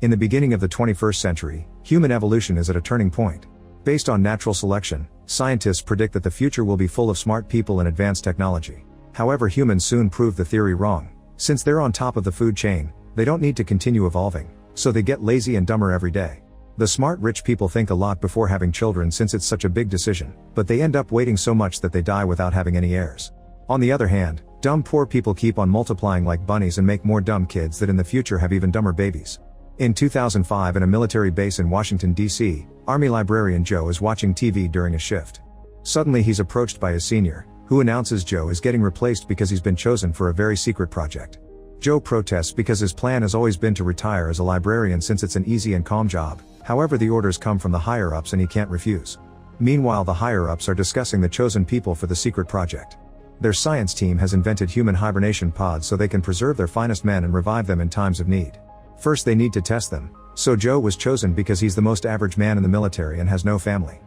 In the beginning of the 21st century, human evolution is at a turning point. Based on natural selection, scientists predict that the future will be full of smart people and advanced technology. However, humans soon prove the theory wrong. Since they're on top of the food chain, they don't need to continue evolving, so they get lazy and dumber every day. The smart rich people think a lot before having children since it's such a big decision, but they end up waiting so much that they die without having any heirs. On the other hand, dumb poor people keep on multiplying like bunnies and make more dumb kids that in the future have even dumber babies. In 2005, in a military base in Washington, D.C., Army librarian Joe is watching TV during a shift. Suddenly he's approached by his senior, who announces Joe is getting replaced because he's been chosen for a very secret project. Joe protests because his plan has always been to retire as a librarian since it's an easy and calm job. However, the orders come from the higher-ups and he can't refuse. Meanwhile, the higher-ups are discussing the chosen people for the secret project. Their science team has invented human hibernation pods so they can preserve their finest men and revive them in times of need. First they need to test them, so Joe was chosen because he's the most average man in the military and has no family.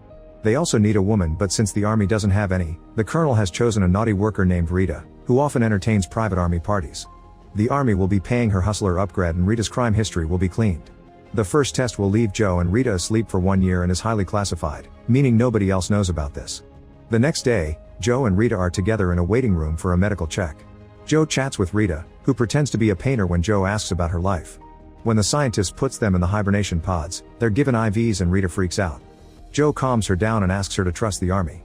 They also need a woman, but since the army doesn't have any, the colonel has chosen a naughty worker named Rita, who often entertains private army parties. The army will be paying her hustler upgrade and Rita's crime history will be cleaned. The first test will leave Joe and Rita asleep for 1 year and is highly classified, meaning nobody else knows about this. The next day, Joe and Rita are together in a waiting room for a medical check. Joe chats with Rita, who pretends to be a painter when Joe asks about her life. When the scientist puts them in the hibernation pods, they're given IVs and Rita freaks out. Joe calms her down and asks her to trust the army.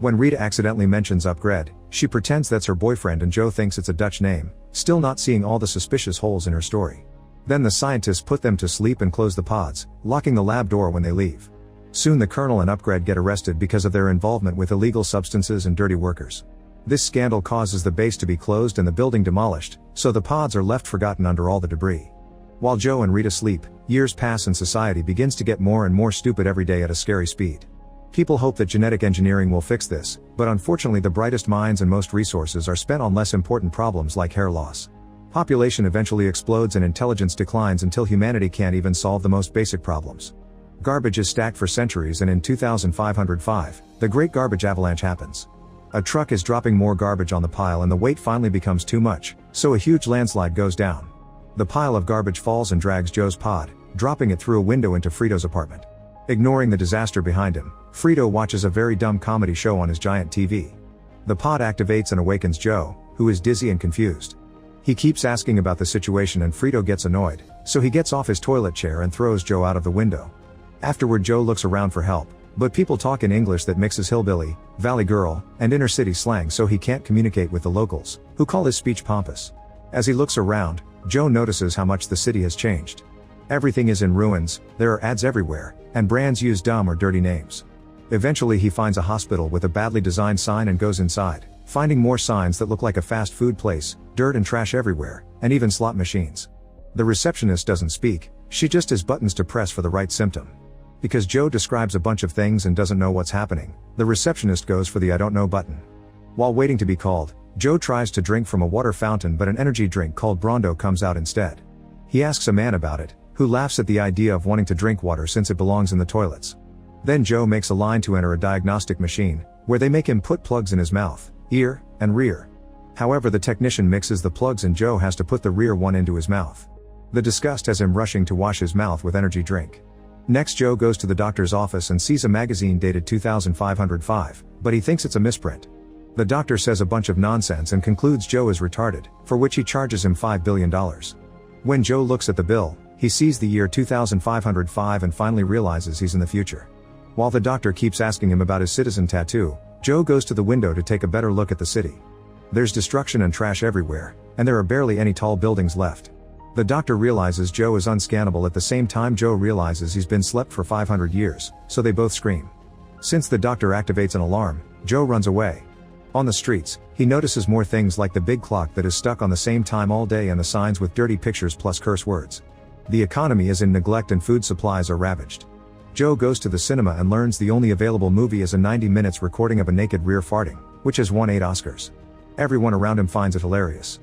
When Rita accidentally mentions upgrade, she pretends that's her boyfriend and Joe thinks it's a Dutch name, still not seeing all the suspicious holes in her story. Then the scientists put them to sleep and close the pods, locking the lab door when they leave. Soon the colonel and upgrade get arrested because of their involvement with illegal substances and dirty workers. This scandal causes the base to be closed and the building demolished, so the pods are left forgotten under all the debris. While Joe and Rita sleep, years pass and society begins to get more and more stupid every day at a scary speed. People hope that genetic engineering will fix this, but unfortunately the brightest minds and most resources are spent on less important problems like hair loss. Population eventually explodes and intelligence declines until humanity can't even solve the most basic problems. Garbage is stacked for centuries and in 2505, the Great Garbage Avalanche happens. A truck is dropping more garbage on the pile and the weight finally becomes too much, so a huge landslide goes down. The pile of garbage falls and drags Joe's pod, dropping it through a window into Frito's apartment. Ignoring the disaster behind him, Frito watches a very dumb comedy show on his giant TV. The pod activates and awakens Joe, who is dizzy and confused. He keeps asking about the situation and Frito gets annoyed, so he gets off his toilet chair and throws Joe out of the window. Afterward, Joe looks around for help, but people talk in English that mixes hillbilly, valley girl, and inner city slang, so he can't communicate with the locals, who call his speech pompous. As he looks around, Joe notices how much the city has changed. Everything is in ruins, there are ads everywhere, and brands use dumb or dirty names. Eventually he finds a hospital with a badly designed sign and goes inside, finding more signs that look like a fast food place, dirt and trash everywhere, and even slot machines. The receptionist doesn't speak, she just has buttons to press for the right symptom. Because Joe describes a bunch of things and doesn't know what's happening, the receptionist goes for the I don't know button. While waiting to be called, Joe tries to drink from a water fountain, but an energy drink called Brondo comes out instead. He asks a man about it, who laughs at the idea of wanting to drink water since it belongs in the toilets. Then Joe makes a line to enter a diagnostic machine, where they make him put plugs in his mouth, ear, and rear. However, the technician mixes the plugs and Joe has to put the rear one into his mouth. The disgust has him rushing to wash his mouth with energy drink. Next, Joe goes to the doctor's office and sees a magazine dated 2505, but he thinks it's a misprint. The doctor says a bunch of nonsense and concludes Joe is retarded, for which he charges him $5 billion. When Joe looks at the bill, he sees the year 2505 and finally realizes he's in the future. While the doctor keeps asking him about his citizen tattoo, Joe goes to the window to take a better look at the city. There's destruction and trash everywhere, and there are barely any tall buildings left. The doctor realizes Joe is unscannable. At the same time, Joe realizes he's been slept for 500 years, so they both scream. Since the doctor activates an alarm, Joe runs away. On the streets, he notices more things like the big clock that is stuck on the same time all day and the signs with dirty pictures plus curse words. The economy is in neglect and food supplies are ravaged. Joe goes to the cinema and learns the only available movie is a 90 minutes recording of a naked rear farting, which has won 8 Oscars. Everyone around him finds it hilarious.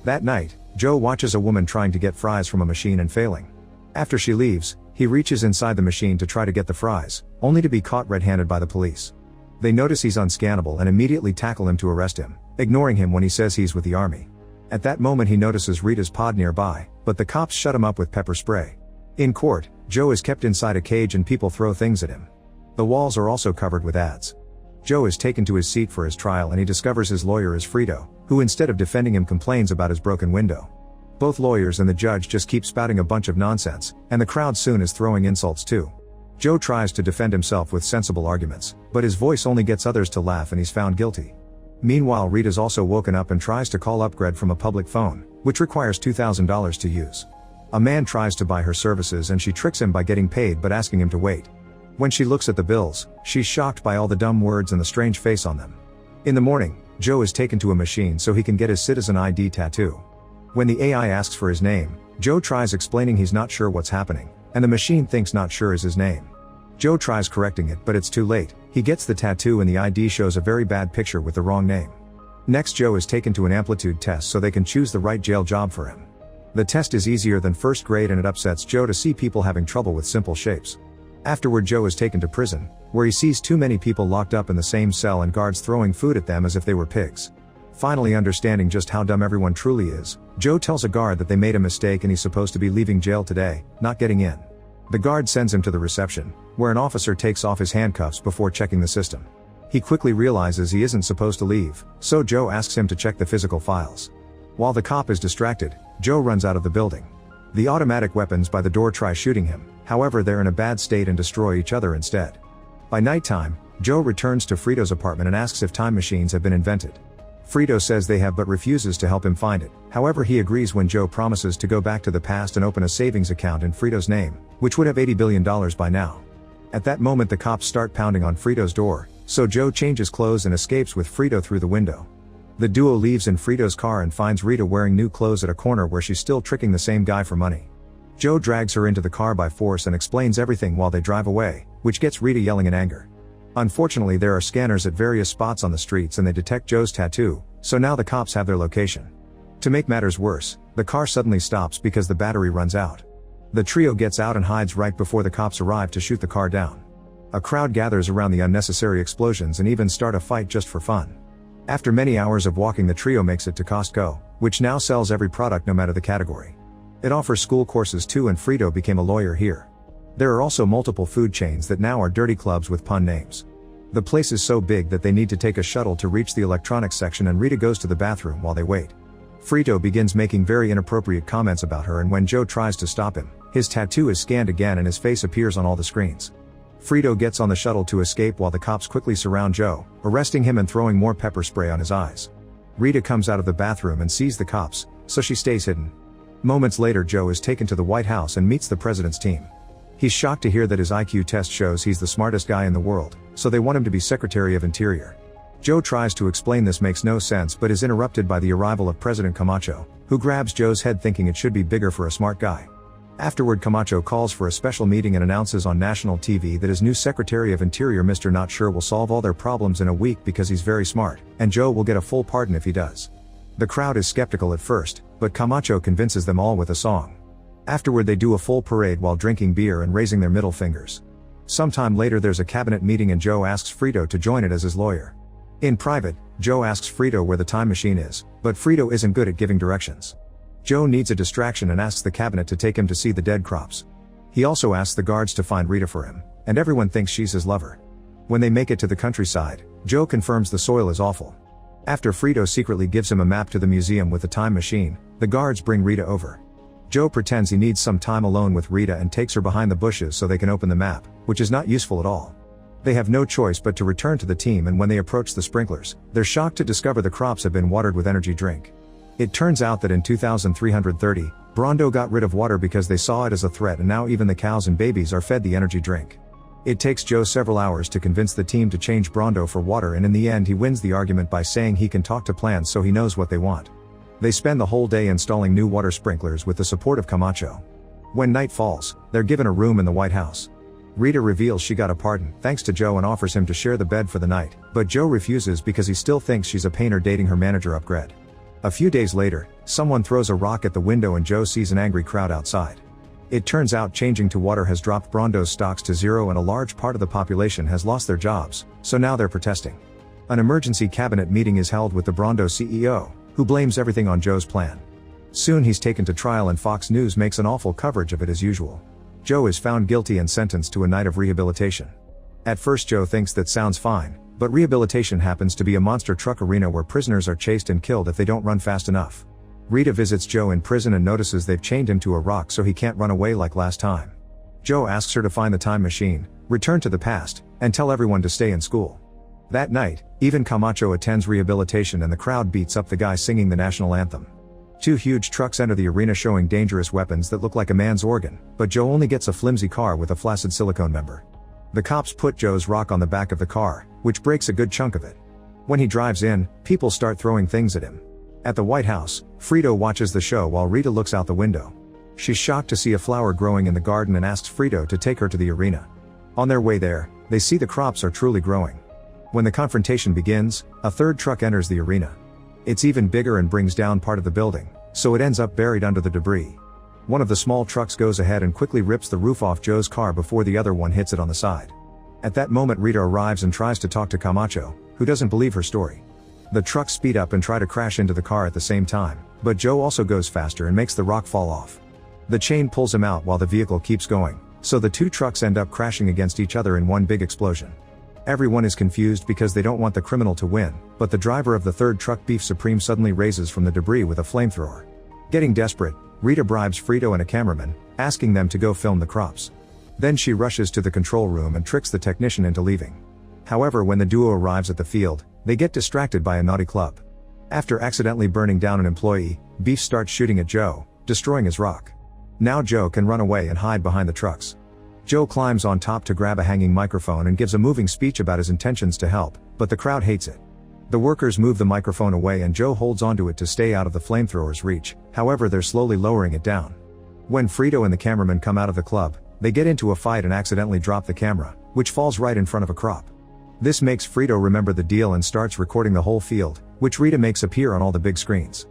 That night, Joe watches a woman trying to get fries from a machine and failing. After she leaves, he reaches inside the machine to try to get the fries, only to be caught red-handed by the police. They notice he's unscannable and immediately tackle him to arrest him, ignoring him when he says he's with the army. At that moment he notices Rita's pod nearby, but the cops shut him up with pepper spray. In court, Joe is kept inside a cage and people throw things at him. The walls are also covered with ads. Joe is taken to his seat for his trial and he discovers his lawyer is Frito, who instead of defending him complains about his broken window. Both lawyers and the judge just keep spouting a bunch of nonsense, and the crowd soon is throwing insults too. Joe tries to defend himself with sensible arguments, but his voice only gets others to laugh and he's found guilty. Meanwhile, Rita's also woken up and tries to call Upgrade from a public phone, which requires $2,000 to use. A man tries to buy her services and she tricks him by getting paid but asking him to wait. When she looks at the bills, she's shocked by all the dumb words and the strange face on them. In the morning, Joe is taken to a machine so he can get his citizen ID tattoo. When the AI asks for his name, Joe tries explaining he's not sure what's happening, and the machine thinks not sure is his name. Joe tries correcting it but it's too late. He gets the tattoo and the ID shows a very bad picture with the wrong name. Next, Joe is taken to an amplitude test so they can choose the right jail job for him. The test is easier than first grade and it upsets Joe to see people having trouble with simple shapes. Afterward, Joe is taken to prison, where he sees too many people locked up in the same cell and guards throwing food at them as if they were pigs. Finally, understanding just how dumb everyone truly is, Joe tells a guard that they made a mistake and he's supposed to be leaving jail today, not getting in. The guard sends him to the reception, where an officer takes off his handcuffs before checking the system. He quickly realizes he isn't supposed to leave, so Joe asks him to check the physical files. While the cop is distracted, Joe runs out of the building. The automatic weapons by the door try shooting him, however they're in a bad state and destroy each other instead. By nighttime, Joe returns to Frito's apartment and asks if time machines have been invented. Frito says they have but refuses to help him find it, however he agrees when Joe promises to go back to the past and open a savings account in Frito's name, which would have $80 billion by now. At that moment, the cops start pounding on Frito's door, so Joe changes clothes and escapes with Frito through the window. The duo leaves in Frito's car and finds Rita wearing new clothes at a corner where she's still tricking the same guy for money. Joe drags her into the car by force and explains everything while they drive away, which gets Rita yelling in anger. Unfortunately, there are scanners at various spots on the streets and they detect Joe's tattoo, so now the cops have their location. To make matters worse, the car suddenly stops because the battery runs out. The trio gets out and hides right before the cops arrive to shoot the car down. A crowd gathers around the unnecessary explosions and even start a fight just for fun. After many hours of walking, the trio makes it to Costco, which now sells every product no matter the category. It offers school courses too, and Frito became a lawyer here. There are also multiple food chains that now are dirty clubs with pun names. The place is so big that they need to take a shuttle to reach the electronics section, and Rita goes to the bathroom while they wait. Frito begins making very inappropriate comments about her, and when Joe tries to stop him, his tattoo is scanned again and his face appears on all the screens. Frito gets on the shuttle to escape while the cops quickly surround Joe, arresting him and throwing more pepper spray on his eyes. Rita comes out of the bathroom and sees the cops, so she stays hidden. Moments later, Joe is taken to the White House and meets the president's team. He's shocked to hear that his IQ test shows he's the smartest guy in the world, so they want him to be Secretary of Interior. Joe tries to explain this makes no sense but is interrupted by the arrival of President Camacho, who grabs Joe's head thinking it should be bigger for a smart guy. Afterward, Camacho calls for a special meeting and announces on national TV that his new Secretary of Interior, Mr. Not Sure, will solve all their problems in a week because he's very smart, and Joe will get a full pardon if he does. The crowd is skeptical at first, but Camacho convinces them all with a song. Afterward, they do a full parade while drinking beer and raising their middle fingers. Sometime later, there's a cabinet meeting and Joe asks Frito to join it as his lawyer. In private, Joe asks Frito where the time machine is, but Frito isn't good at giving directions. Joe needs a distraction and asks the cabinet to take him to see the dead crops. He also asks the guards to find Rita for him, and everyone thinks she's his lover. When they make it to the countryside, Joe confirms the soil is awful. After Frito secretly gives him a map to the museum with the time machine, the guards bring Rita over. Joe pretends he needs some time alone with Rita and takes her behind the bushes so they can open the map, which is not useful at all. They have no choice but to return to the team, and when they approach the sprinklers, they're shocked to discover the crops have been watered with energy drink. It turns out that in 2330, Brondo got rid of water because they saw it as a threat, and now even the cows and babies are fed the energy drink. It takes Joe several hours to convince the team to change Brondo for water, and in the end he wins the argument by saying he can talk to plants so he knows what they want. They spend the whole day installing new water sprinklers with the support of Camacho. When night falls, they're given a room in the White House. Rita reveals she got a pardon thanks to Joe and offers him to share the bed for the night, but Joe refuses because he still thinks she's a painter dating her manager Upgrade. A few days later, someone throws a rock at the window and Joe sees an angry crowd outside. It turns out changing to water has dropped Brondo's stocks to zero and a large part of the population has lost their jobs, so now they're protesting. An emergency cabinet meeting is held with the Brondo CEO, who blames everything on Joe's plan. Soon he's taken to trial and Fox News makes an awful coverage of it as usual. Joe is found guilty and sentenced to a night of rehabilitation. At first Joe thinks that sounds fine, but rehabilitation happens to be a monster truck arena where prisoners are chased and killed if they don't run fast enough. Rita visits Joe in prison and notices they've chained him to a rock so he can't run away like last time. Joe asks her to find the time machine, return to the past, and tell everyone to stay in school. That night, even Camacho attends rehabilitation and the crowd beats up the guy singing the national anthem. Two huge trucks enter the arena showing dangerous weapons that look like a man's organ, but Joe only gets a flimsy car with a flaccid silicone member. The cops put Joe's rock on the back of the car, which breaks a good chunk of it. When he drives in, people start throwing things at him. At the White House, Frito watches the show while Rita looks out the window. She's shocked to see a flower growing in the garden and asks Frito to take her to the arena. On their way there, they see the crops are truly growing. When the confrontation begins, a third truck enters the arena. It's even bigger and brings down part of the building, so it ends up buried under the debris. One of the small trucks goes ahead and quickly rips the roof off Joe's car before the other one hits it on the side. At that moment Rita arrives and tries to talk to Camacho, who doesn't believe her story. The trucks speed up and try to crash into the car at the same time, but Joe also goes faster and makes the rock fall off. The chain pulls him out while the vehicle keeps going, so the two trucks end up crashing against each other in one big explosion. Everyone is confused because they don't want the criminal to win, but the driver of the third truck Beef Supreme suddenly raises from the debris with a flamethrower. Getting desperate, Rita bribes Frito and a cameraman, asking them to go film the crops. Then she rushes to the control room and tricks the technician into leaving. However, when the duo arrives at the field, they get distracted by a naughty club. After accidentally burning down an employee, Beef starts shooting at Joe, destroying his rock. Now Joe can run away and hide behind the trucks. Joe climbs on top to grab a hanging microphone and gives a moving speech about his intentions to help, but the crowd hates it. The workers move the microphone away and Joe holds onto it to stay out of the flamethrower's reach, however they're slowly lowering it down. When Frito and the cameraman come out of the club, they get into a fight and accidentally drop the camera, which falls right in front of a crop. This makes Frito remember the deal and starts recording the whole field, which Rita makes appear on all the big screens.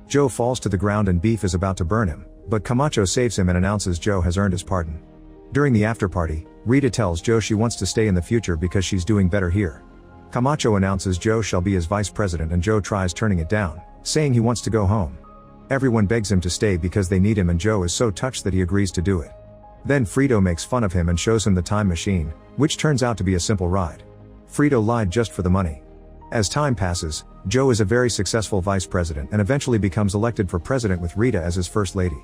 Joe falls to the ground and Beef is about to burn him, but Camacho saves him and announces Joe has earned his pardon. During the after-party, Rita tells Joe she wants to stay in the future because she's doing better here. Camacho announces Joe shall be his vice president and Joe tries turning it down, saying he wants to go home. Everyone begs him to stay because they need him and Joe is so touched that he agrees to do it. Then Frito makes fun of him and shows him the time machine, which turns out to be a simple ride. Frito lied just for the money. As time passes, Joe is a very successful vice president and eventually becomes elected for president with Rita as his first lady.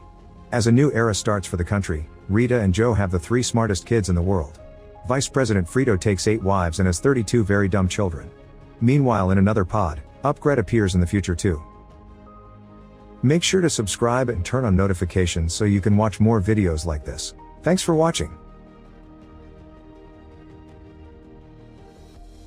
As a new era starts for the country, Rita and Joe have the 3 smartest kids in the world. Vice President Frito takes 8 wives and has 32 very dumb children. Meanwhile, in another pod, Upgrade appears in the future too. Make sure to subscribe and turn on notifications so you can watch more videos like this. Thanks for watching.